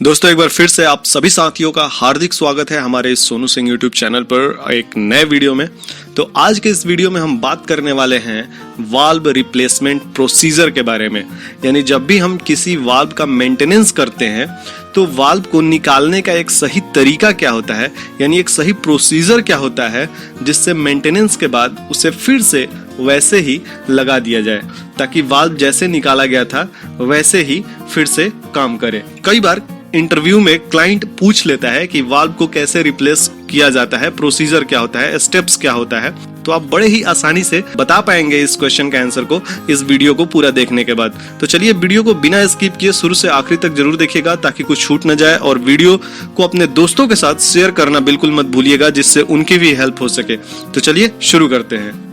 दोस्तों एक बार फिर से आप सभी साथियों का हार्दिक स्वागत है हमारे इस सोनू सिंह यूट्यूब चैनल पर एक नए वीडियो में। तो आज के इस वीडियो में हम बात करने वाले हैं वाल्व रिप्लेसमेंट प्रोसीजर के बारे में। यानी जब भी हम किसी वाल्व का मेंटेनेंस करते हैं तो वाल्व को निकालने का एक सही तरीका क्या होता है, यानी एक सही प्रोसीजर क्या होता है जिससे मेंटेनेंस के बाद उसे फिर से वैसे ही लगा दिया जाए ताकि वाल्व जैसे निकाला गया था वैसे ही फिर से काम करे। कई बार इंटरव्यू में क्लाइंट पूछ लेता है कि वाल्व को कैसे रिप्लेस किया जाता है, प्रोसीजर क्या होता है, स्टेप्स क्या होता है। तो आप बड़े ही आसानी से बता पाएंगे इस क्वेश्चन का आंसर को इस वीडियो को पूरा देखने के बाद। तो चलिए वीडियो को बिना स्किप किए शुरू से आखिरी तक जरूर देखिएगा ताकि कुछ छूट न जाए, और वीडियो को अपने दोस्तों के साथ शेयर करना बिल्कुल मत भूलिएगा जिससे उनकी भी हेल्प हो सके। तो चलिए शुरू करते हैं।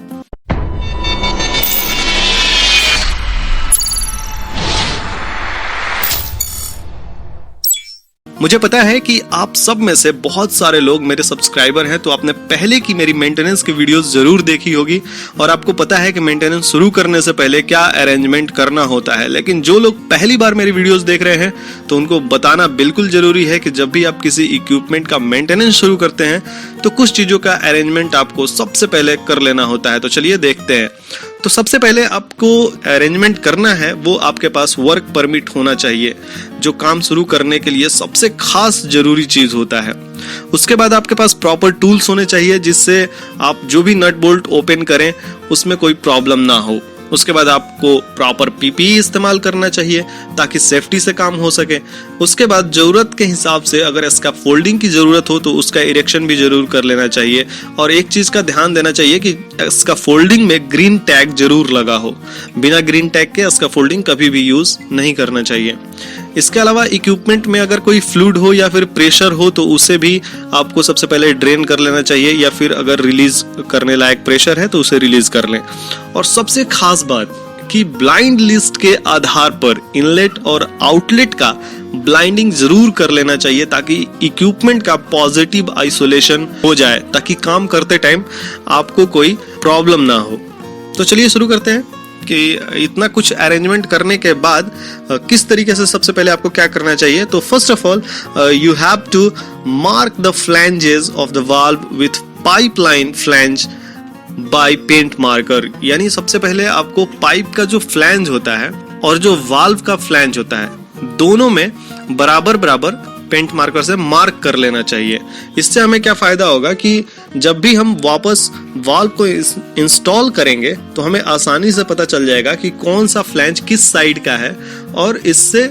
मुझे पता है कि आप सब में से बहुत सारे लोग मेरे सब्सक्राइबर हैं, तो आपने पहले की मेरी मेंटेनेंस की वीडियोस जरूर देखी होगी और आपको पता है कि मेंटेनेंस शुरू करने से पहले क्या अरेंजमेंट करना होता है। लेकिन जो लोग पहली बार मेरी वीडियोस देख रहे हैं तो उनको बताना बिल्कुल जरूरी है कि जब भी आप किसी इक्विपमेंट का मेंटेनेंस शुरू करते हैं तो कुछ चीजों का अरेंजमेंट आपको सबसे पहले कर लेना होता है। तो चलिए देखते हैं। तो सबसे पहले आपको अरेंजमेंट करना है वो आपके पास वर्क परमिट होना चाहिए, जो काम शुरू करने के लिए सबसे खास जरूरी चीज होता है। उसके बाद आपके पास प्रॉपर टूल्स होने चाहिए जिससे आप जो भी नट बोल्ट ओपन करें उसमें कोई प्रॉब्लम ना हो। उसके बाद आपको प्रॉपर पीपीई इस्तेमाल करना चाहिए ताकि सेफ्टी से काम हो सके। उसके बाद जरूरत के हिसाब से अगर इसका फोल्डिंग की जरूरत हो तो उसका इरेक्शन भी जरूर कर लेना चाहिए। और एक चीज का ध्यान देना चाहिए कि इसका फोल्डिंग में ग्रीन टैग जरूर लगा हो। बिना ग्रीन टैग के इसका फोल्डिंग कभी भी यूज नहीं करना चाहिए। इसके अलावा इक्विपमेंट में अगर कोई फ्लूइड हो या फिर प्रेशर हो तो उसे भी आपको सबसे पहले ड्रेन कर लेना चाहिए, या फिर अगर रिलीज करने लायक प्रेशर है तो उसे रिलीज कर लें। और सबसे खास बात कि ब्लाइंड लिस्ट के आधार पर इनलेट और आउटलेट का ब्लाइंडिंग जरूर कर लेना चाहिए ताकि इक्विपमेंट का पॉजिटिव आइसोलेशन हो जाए, ताकि काम करते टाइम आपको कोई प्रॉब्लम ना हो। तो चलिए शुरू करते हैं कि इतना कुछ अरेंजमेंट करने के बाद किस तरीके से सबसे पहले आपको क्या करना चाहिए। तो first of all you have to mark the flanges of the valve with pipeline flange by paint marker. यानी सबसे पहले आपको पाइप का जो फ्लैंज होता है और जो वाल्व का फ्लैंज होता है दोनों में बराबर बराबर पेंट मार्कर से मार्क कर लेना चाहिए। इससे हमें क्या फायदा होगा कि जब भी हम वापस वाल्व को इंस्टॉल करेंगे तो हमें आसानी से पता चल जाएगा कि कौन सा फ्लैंज किस साइड का है, और इससे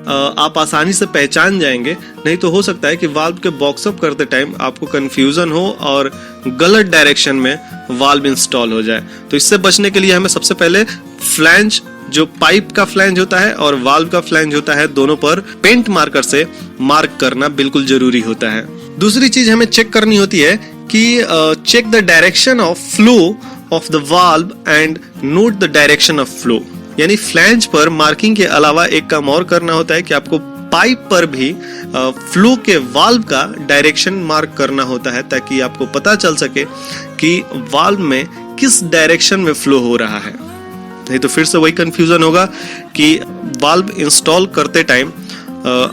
आप आसानी से पहचान जाएंगे। नहीं तो हो सकता है कि वाल्व के बॉक्स अप करते टाइम आपको कंफ्यूजन हो और गलत डायरेक्शन में वाल्व इंस्टॉल हो जाए। तो इससे बचने के लिए हमें सबसे पहले फ्लैंज, जो पाइप का फ्लैंज होता है और वाल्व का फ्लैंज होता है, दोनों पर पेंट मार्कर से मार्क करना बिल्कुल जरूरी होता है। दूसरी चीज हमें चेक करनी होती है कि check the direction of flow of the valve and note the direction of flow. यानी फ्लैंज पर मार्किंग के अलावा एक काम और करना होता है कि आपको पाइप पर भी फ्लो के वाल्व का डायरेक्शन मार्क करना होता है ताकि आपको पता चल सके कि वाल्व में किस डायरेक्शन में फ्लो हो रहा है। नहीं तो फिर से वही कंफ्यूजन होगा कि वाल्व इंस्टॉल करते टाइम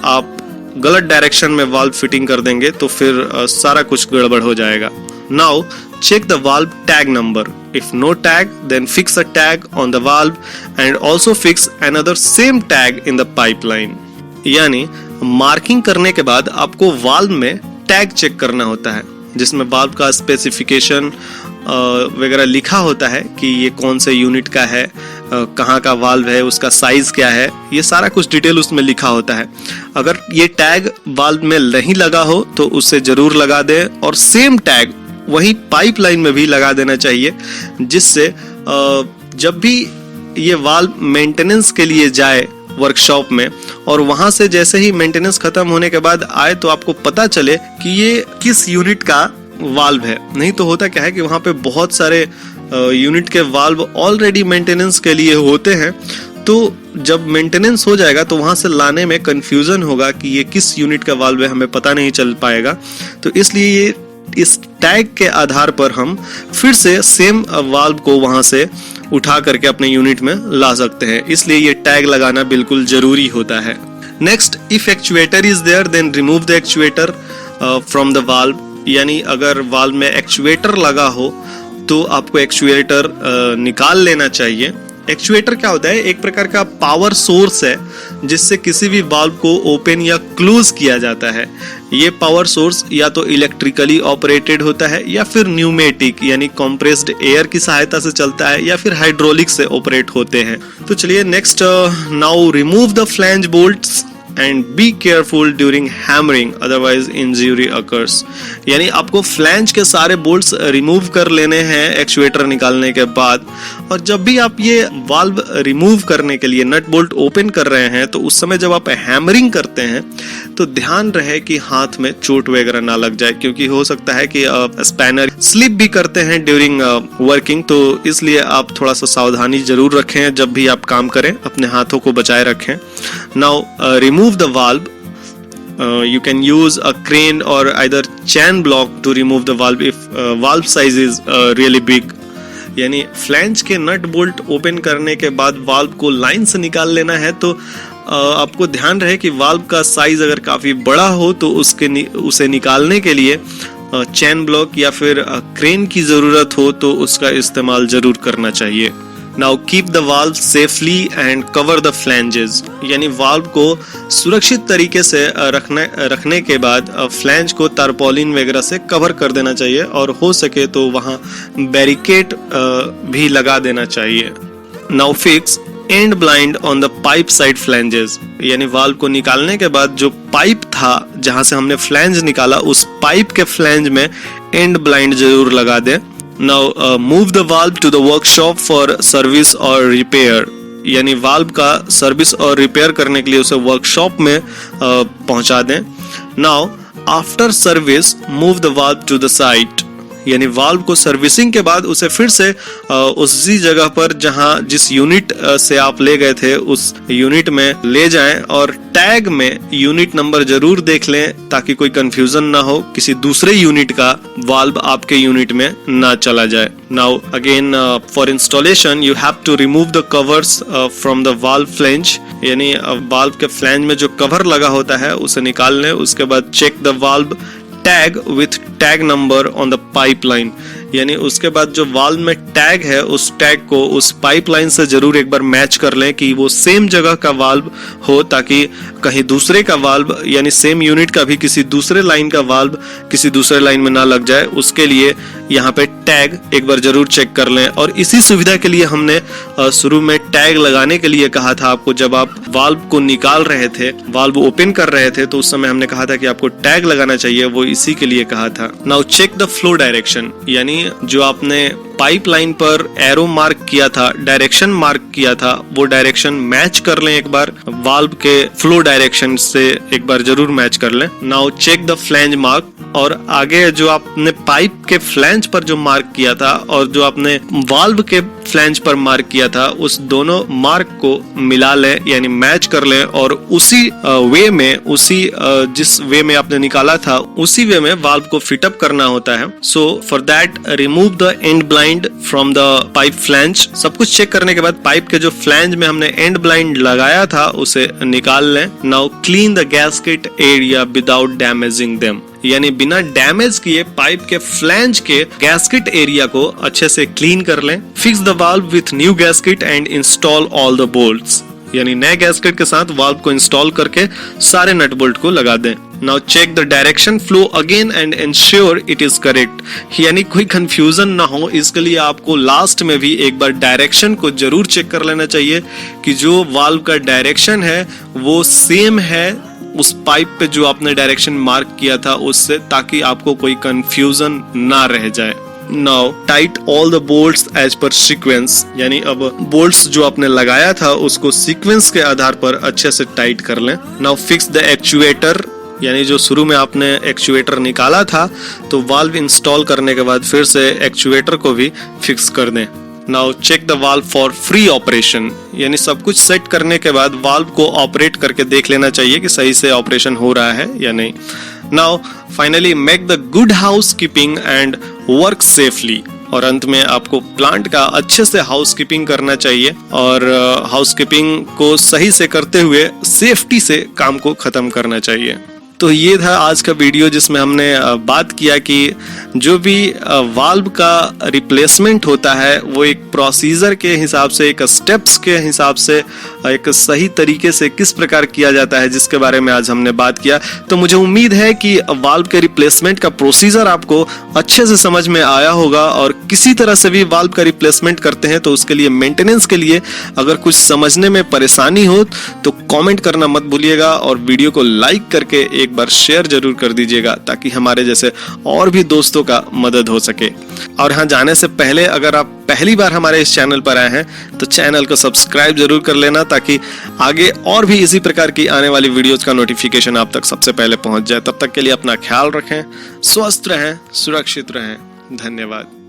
आप गलत डायरेक्शन में वाल्व फिटिंग कर देंगे तो फिर सारा कुछ गड़बड़ हो जाएगा। Now check the valve tag number. If no tag, then fix a tag on the valve and also fix another same tag in the pipeline. यानी मार्किंग करने के बाद आपको वाल्व में टैग चेक करना होता है जिसमें वाल्व का स्पेसिफिकेशन वगैरह लिखा होता है कि ये कौन से यूनिट का है, कहाँ का वाल्व है, उसका साइज क्या है, ये सारा कुछ डिटेल उसमें लिखा होता है। अगर ये टैग वाल्व में नहीं लगा हो तो उसे जरूर लगा दें, और सेम टैग वही पाइपलाइन में भी लगा देना चाहिए, जिससे जब भी ये वाल्व मेंटेनेंस के लिए जाए वर्कशॉप में और वहां से जैसे ही मेंटेनेंस खत्म होने के बाद आए तो आपको पता चले कि ये किस यूनिट का वाल्व है। नहीं तो होता क्या है कि वहां पे बहुत सारे यूनिट के वाल्व ऑलरेडी मेंटेनेंस के लिए होते हैं, तो जब मेंटेनेंस हो जाएगा तो वहां से लाने में कंफ्यूजन होगा कि ये किस यूनिट का वाल्व है, हमें पता नहीं चल पाएगा। तो इसलिए ये इस टैग के आधार पर हम फिर से सेम वाल्व को वहां से उठा करके अपने यूनिट में ला सकते हैं, इसलिए ये टैग लगाना बिल्कुल जरूरी होता है। Next, if actuator is there then remove the actuator from the valve, यानी अगर वाल्व में एक्चुएटर लगा हो तो आपको एक्चुएटर निकाल लेना चाहिए। एक्चुएटर क्या होता है? एक प्रकार का पावर सोर्स है जिससे किसी भी वाल्व को ओपन या क्लोज किया जाता है। ये पावर सोर्स या तो इलेक्ट्रिकली ऑपरेटेड होता है या फिर न्यूमेटिक यानी कंप्रेस्ड एयर की सहायता से चलता है या फिर हाइड्रोलिक से ऑपरेट होते हैं। तो चलिए next, now remove the flange bolts and be careful during hammering otherwise injury occurs, यानी आपको फ्लैंज के सारे बोल्ट्स रिमूव कर लेने हैं एक्चुएटर निकालने के बाद। और जब भी आप ये वाल्व रिमूव करने के लिए नट बोल्ट ओपन कर रहे हैं तो उस समय जब आप हैमरिंग करते हैं तो ध्यान रहे कि हाथ में चोट वगैरह ना लग जाए, क्योंकि हो सकता है कि स्पैनर स्लिप भी करते हैं ड्यूरिंग वर्किंग। तो इसलिए आप थोड़ा सा सावधानी जरूर रखें जब भी आप काम करें, अपने हाथों को बचाए रखें। Now remove the valve. You can use a crane or either chain block to remove the valve if valve size is really big. यानी फ्लैंज के नट बोल्ट ओपन करने के बाद वाल्व को लाइन से निकाल लेना है तो आपको ध्यान रहे कि वाल्व का साइज अगर काफी बड़ा हो तो उसे निकालने के लिए चैन ब्लॉक या फिर क्रेन की जरूरत हो तो उसका इस्तेमाल जरूर करना चाहिए। Now keep the valve safely and cover the flanges, यानी वाल्व को सुरक्षित तरीके से रखने के बाद फ्लैंज को तारपोलिन वगैरह से कवर कर देना चाहिए और हो सके तो वहाँ बैरिकेड भी लगा देना चाहिए। Now fix end blind on the pipe side flanges, यानी वाल्व को निकालने के बाद जो पाइप था जहाँ से हमने फ्लैंज निकाला उस पाइप के फ्लैंज में एंड ब्लाइंड जरूर लगा दें। Now move the valve to the workshop for service or repair, यानी वाल्व का सर्विस और रिपेयर करने के लिए उसे वर्कशॉप में पहुंचा दें। Now after service move the valve to the site, यानी वाल्व को सर्विसिंग के बाद उसे फिर से उसी जगह पर जिस यूनिट से आप ले गए थे उस यूनिट में ले जाएं और टैग में यूनिट नंबर जरूर देख लें ताकि कोई कंफ्यूजन ना हो, किसी दूसरे यूनिट का वाल्व आपके यूनिट में ना चला जाए। Now again for installation you have to remove the covers from the valve flange, यानी वाल्व के फ्लैंज में जो कवर लगा होता है उसे निकाल लें। उसके बाद check the valve tag with tag number on the pipeline, यानी उसके बाद जो वाल्व में टैग है उस टैग को उस पाइपलाइन से जरूर एक बार मैच कर लें कि वो सेम जगह का वाल्व हो ताकि कहीं दूसरे का वाल्व यानी सेम यूनिट का भी किसी दूसरे लाइन का वाल्व किसी दूसरे लाइन में ना लग जाए। उसके लिए यहाँ पे टैग एक बार जरूर चेक कर लें। और इसी सुविधा के लिए हमने शुरू में टैग लगाने के लिए कहा था आपको, जब आप वाल्व को निकाल रहे थे, वाल्व ओपन कर रहे थे तो उस समय हमने कहा था कि आपको टैग लगाना चाहिए, वो इसी के लिए कहा था। Now check the flow direction, यानी जो आपने पाइपलाइन पर एरो मार्क किया था, डायरेक्शन मार्क किया था, वो डायरेक्शन मैच कर लें एक बार वाल्व के फ्लो डायरेक्शन से एक बार जरूर मैच कर लें। Now check the flange mark, और आगे जो आपने पाइप के फ्लैंज पर जो मार्क किया था और जो आपने वाल्व के फ्लैंज पर मार्क किया था उस दोनों मार्क को मिला लें यानी मैच कर लें और उसी वे में जिस वे में आपने निकाला था उसी वे में वाल्व को फिट अप करना होता है। So for that remove the end blind from the pipe flange. सब कुछ चेक करने के बाद पाइप के जो फ्लैंज में हमने एंड ब्लाइंड लगाया था उसे निकाल लें। Now clean the gasket area without damaging them, यानी बिना डैमेज किए पाइप के फ्लैंज के गैस्केट एरिया को अच्छे से क्लीन कर लें। Fix the valve with new gasket and install all the bolts, यानी नए गैस्केट के साथ वाल्व को इंस्टॉल करके सारे नट बोल्ट को लगा दें। Now check the direction flow again and ensure it is correct, यानी कोई कंफ्यूजन ना हो इसके लिए आपको लास्ट में भी एक बार डायरेक्शन को जरूर चेक कर लेना चाहिए कि जो वाल्व का डायरेक्शन है वो सेम है उस पाइप पे जो आपने डायरेक्शन मार्क किया था उससे, ताकि आपको कोई कंफ्यूजन ना रह जाए। Now tight all the bolts as per sequence, यानी अब बोल्ट्स जो आपने लगाया था उसको सीक्वेंस के आधार पर अच्छे से टाइट कर लें। नाउ फिक्स द एक्चुएटर, यानी जो शुरू में आपने एक्चुएटर निकाला था तो वाल्व इंस्टॉल करने के बाद फिर से एक्चुएटर को भी फिक्स कर दें। Now check the valve for free operation, यानी सब कुछ सेट करने के बाद वाल्व को ऑपरेट करके देख लेना चाहिए कि सही से ऑपरेशन हो रहा है या नहीं। Now finally make the good house keeping and work safely, और अंत में आपको प्लांट का अच्छे से हाउसकीपिंग करना चाहिए और हाउसकीपिंग को सही से करते हुए सेफ्टी से काम को खत्म करना चाहिए। तो ये था आज का वीडियो जिसमें हमने बात किया कि जो भी वाल्व का रिप्लेसमेंट होता है वो एक प्रोसीजर के हिसाब से, एक स्टेप्स के हिसाब से, एक सही तरीके से किस प्रकार किया जाता है, जिसके बारे में आज हमने बात किया। तो मुझे उम्मीद है कि वाल्व के रिप्लेसमेंट का प्रोसीजर आपको अच्छे से समझ में आया होगा और किसी तरह से भी वाल्व का रिप्लेसमेंट करते हैं तो उसके लिए, मेंटेनेंस के लिए अगर कुछ समझने में परेशानी हो तो कमेंट करना मत भूलिएगा और वीडियो को लाइक करके एक बार शेयर जरूर कर दीजिएगा ताकि हमारे जैसे और भी दोस्तों का मदद हो सके। और हाँ, जाने से पहले अगर आप पहली बार हमारे इस चैनल पर आए हैं तो चैनल को सब्सक्राइब जरूर कर लेना ताकि आगे और भी इसी प्रकार की आने वाली वीडियोस का नोटिफिकेशन आप तक सबसे पहले पहुंच जाए। तब तक के लिए अपना ख्याल रखें, स्वस्थ रहें, सुरक्षित रहें। धन्यवाद।